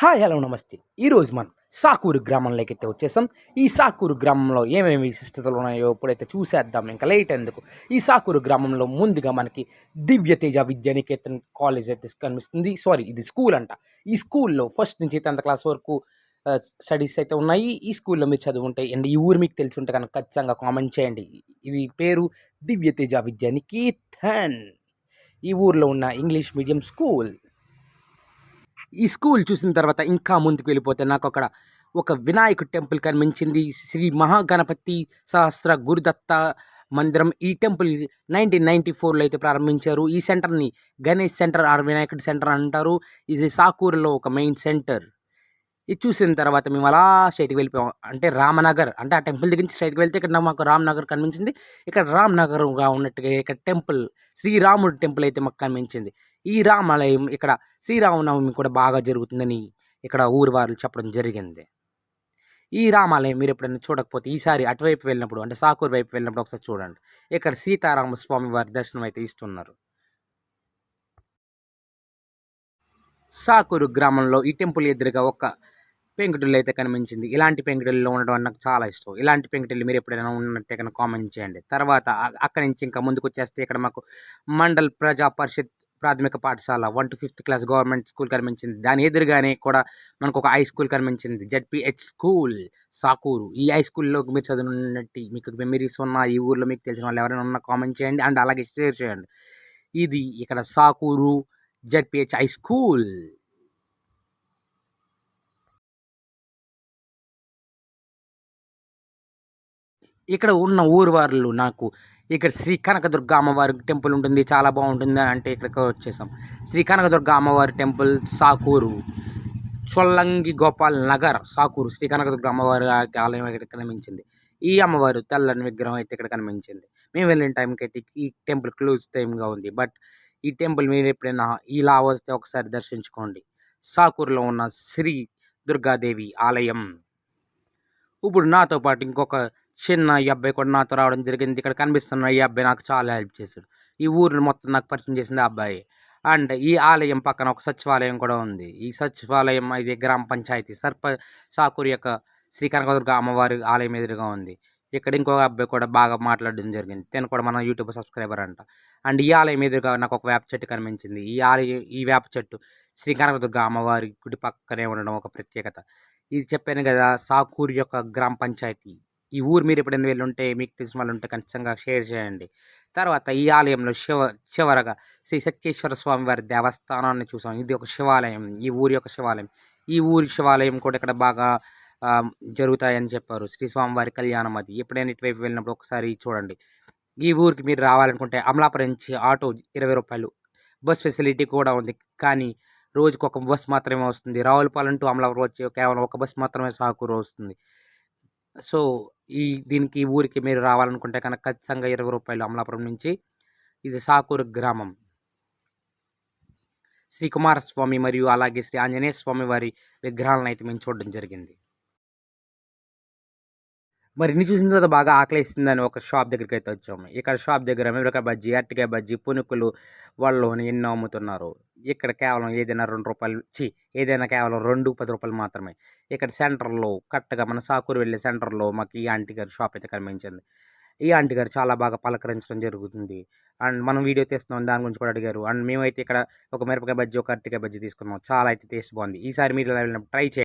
Hi hello నమస్తే. ఈరోజు మనం సాకూరు గ్రామంలోకి అయితే వచ్చేసాం. ఈ సాకూరు గ్రామంలో ఏమేమి విశిష్టతలు ఉన్నాయో ఇప్పుడైతే చూసేద్దాం. ఇంకా లేట్ ఎందుకు. ఈ సాకూరు గ్రామంలో ముందుగా మనకి దివ్యతేజ విద్యానికేతన్ కాలేజ్ అయితే కనిపిస్తుంది. సారీ, ఇది స్కూల్ అంట. ఈ స్కూల్లో ఫస్ట్ నుంచి 10th క్లాస్ వరకు స్టడీస్ అయితే ఉన్నాయి. ఈ స్కూల్లో మీరు చదువుంటే అండ్ ఈ ఊరు మీకు తెలిసి ఉంటే కనుక ఖచ్చితంగా కామెంట్ చేయండి. ఇది పేరు దివ్యతేజ విద్యానికేతన్. ఈ ఊర్లో ఉన్న ఇంగ్లీష్ మీడియం స్కూల్. ఈ స్కూల్ చూసిన తర్వాత ఇంకా ముందుకు వెళ్ళిపోతే నాకు అక్కడ ఒక వినాయకుడి టెంపుల్ కనిపించింది. శ్రీ మహాగణపతి సహస్ర గురుదత్త మందిరం. ఈ టెంపుల్ 1994లో అయితే ప్రారంభించారు. ఈ సెంటర్ని గణేష్ సెంటర్ ఆర్ వినాయకుడి సెంటర్ అంటారు. ఇది సాకూరులో ఒక మెయిన్ సెంటర్. ఇది చూసిన తర్వాత మేము అలా స్ట్రైట్కి వెళ్ళిపోయాం. అంటే రామనగర్, అంటే ఆ టెంపుల్ దగ్గర నుంచి స్ట్రైట్కి వెళ్తే ఇక్కడ మాకు రామ్నగర్ కనిపించింది. ఇక్కడ రామ్నగర్గా ఉన్నట్టుగా ఇక్కడ టెంపుల్ శ్రీరాముడి టెంపుల్ అయితే మాకు కనిపించింది. ఈ రామాలయం ఇక్కడ శ్రీరామనవమి కూడా బాగా జరుగుతుందని ఇక్కడ ఊరి వారు చెప్పడం జరిగింది. ఈ రామాలయం మీరు ఎప్పుడైనా చూడకపోతే ఈసారి అటువైపు వెళ్ళినప్పుడు, అంటే సాకూరు వైపు వెళ్ళినప్పుడు ఒకసారి చూడండి. ఇక్కడ సీతారామ స్వామి వారి దర్శనం అయితే ఇస్తున్నారు. సాకూరు గ్రామంలో ఈ టెంపుల్ ఎదురుగా ఒక పెంకుటిల్లు అయితే కనిపించింది. ఇలాంటి పెంకుటిల్లులో ఉండడం నాకు చాలా ఇష్టం. ఇలాంటి పెంకుటిల్లు మీరు ఎప్పుడైనా ఉన్నట్టే కనుక కామెంట్ చేయండి. తర్వాత అక్కడి నుంచి ఇంకా ముందుకు వచ్చేస్తే ఇక్కడ మాకు మండల్ ప్రజా పరిషత్ ప్రాథమిక పాఠశాల 1 to 5th class government school కనిపించింది. దాని ఎదురుగానే కూడా మనకు ఒక హై స్కూల్ కనిపించింది, జెడ్పిహెచ్ స్కూల్ సాకూరు. ఈ హై స్కూల్లో మీరు చదువున్నట్టు మీకు మెమరీస్ ఉన్న ఈ ఊర్లో మీకు తెలిసిన వాళ్ళు ఎవరైనా ఉన్న కామెంట్ చేయండి అండ్ అలాగే షేర్ చేయండి. ఇది ఇక్కడ సాకూరు జెడ్పిహెచ్ హై స్కూల్. ఇక్కడ ఉన్న ఊరు వాళ్ళు నాకు ఇక్కడ శ్రీ కనకదుర్గ అమ్మవారి టెంపుల్ ఉంటుంది, చాలా బాగుంటుంది అంటే ఇక్కడికి వచ్చేసాం. శ్రీ కనకదుర్గ అమ్మవారి టెంపుల్ సాకూరు, చొల్లంగి గోపాల్ నగర్ సాకూరు. శ్రీ కనకదుర్గ అమ్మవారి ఆలయం ఇక్కడ కనిపించింది. ఈ అమ్మవారు తెల్లని విగ్రహం అయితే ఇక్కడ కనిపించింది. మేము వెళ్ళిన టైంకి అయితే ఈ టెంపుల్ క్లోజ్ టైమ్గా ఉంది. బట్ ఈ టెంపుల్ మీరు ఎప్పుడైనా ఇలా వస్తే ఒకసారి దర్శించుకోండి. సాకూరులో ఉన్న శ్రీ దుర్గాదేవి ఆలయం. ఇప్పుడు నాతో పాటు ఇంకొక చిన్న ఈ అబ్బాయి కూడా నాతో రావడం జరిగింది. ఇక్కడ కనిపిస్తున్న ఈ అబ్బాయి నాకు చాలా హెల్ప్ చేశాడు. ఈ ఊరిని మొత్తం నాకు పరిచయం చేసింది ఆ అబ్బాయి. అండ్ ఈ ఆలయం పక్కన ఒక సచివాలయం కూడా ఉంది. ఈ సచివాలయం ఇది గ్రామ పంచాయతీ సాకూరు యొక్క శ్రీ కనకదుర్గ అమ్మవారి ఆలయం ఎదురుగా ఉంది. ఇక్కడ ఇంకొక అబ్బాయి కూడా బాగా మాట్లాడడం జరిగింది. తను కూడా మన యూట్యూబ్ సబ్స్క్రైబర్ అంట. అండ్ ఈ ఆలయం ఎదురుగా నాకు ఒక వేప చెట్టు కనిపించింది. ఈ వేప చెట్టు శ్రీ కనకదుర్గ అమ్మవారి గుడి పక్కనే ఉండడం ఒక ప్రత్యేకత. ఇది చెప్పాను కదా, సాకూరు యొక్క గ్రామ పంచాయతీ. ఈ ఊరు మీరు ఎప్పుడైనా వెళ్ళుంటే మీకు తెలిసిన వాళ్ళు ఉంటే ఖచ్చితంగా షేర్ చేయండి. తర్వాత ఈ ఆలయంలో చివరగా శ్రీ సత్యేశ్వర స్వామి వారి దేవస్థానాన్ని చూసాం. ఇది ఒక శివాలయం, ఈ ఊరి యొక్క శివాలయం. ఈ ఊరి శివాలయం కూడా ఇక్కడ బాగా జరుగుతాయని చెప్పారు. శ్రీ స్వామివారి కళ్యాణం అది. ఎప్పుడైనా ఇటువైపు వెళ్ళినప్పుడు ఒకసారి చూడండి. ఈ ఊరికి మీరు రావాలనుకుంటే అమలాపురం నుంచి ఆటో 20 రూపాయలు, బస్ ఫెసిలిటీ కూడా ఉంది. కానీ రోజుకి ఒక బస్ మాత్రమే వస్తుంది. రావులపాలెం టు అమలాపురం వచ్చి కేవలం ఒక బస్ మాత్రమే సాకూరు వస్తుంది. సో దీనికి ఊరికి మీరు రావాలనుకుంటే కనుక ఖచ్చితంగా 20 రూపాయలు అమలాపురం నుంచి. ఇది సాకూరు గ్రామం. శ్రీ కుమారస్వామి మరియు అలాగే శ్రీ ఆంజనేయ స్వామి వారి విగ్రహాలను అయితే మేము చూడడం జరిగింది. మరి ఇన్ని చూసిన తర్వాత బాగా ఆకలేస్తుందని ఒక షాప్ దగ్గరికి అయితే వచ్చాము. ఇక్కడ షాప్ దగ్గర మిరపకాయ బజ్జీ, అరటికాయ బజ్జీ, పునుకులు వాళ్ళలోని ఎన్నో అమ్ముతున్నారు. ఇక్కడ కేవలం ఏదైనా 2 రూపాయలు ఏదైనా కేవలం 2, 10 రూపాయలు మాత్రమే. ఇక్కడ సెంటర్లో కరెక్ట్గా మన సాకూరు వెళ్ళే సెంటర్లో మాకు ఈ ఆంటీ గారి షాప్ అయితే కనిపించింది. ఈ ఆంటీ గారు చాలా బాగా పలకరించడం జరుగుతుంది. అండ్ మనం వీడియో తీస్తున్నాం, దాని గురించి కూడా అడిగారు. అండ్ మేమైతే ఇక్కడ ఒక మిరపకాయ బజ్జీ, ఒక అరటికాయ బజ్జీ తీసుకున్నాం. చాలా అయితే టేస్ట్ బాగుంది. ఈసారి మీరు వెళ్ళినప్పుడు ట్రై చేయండి.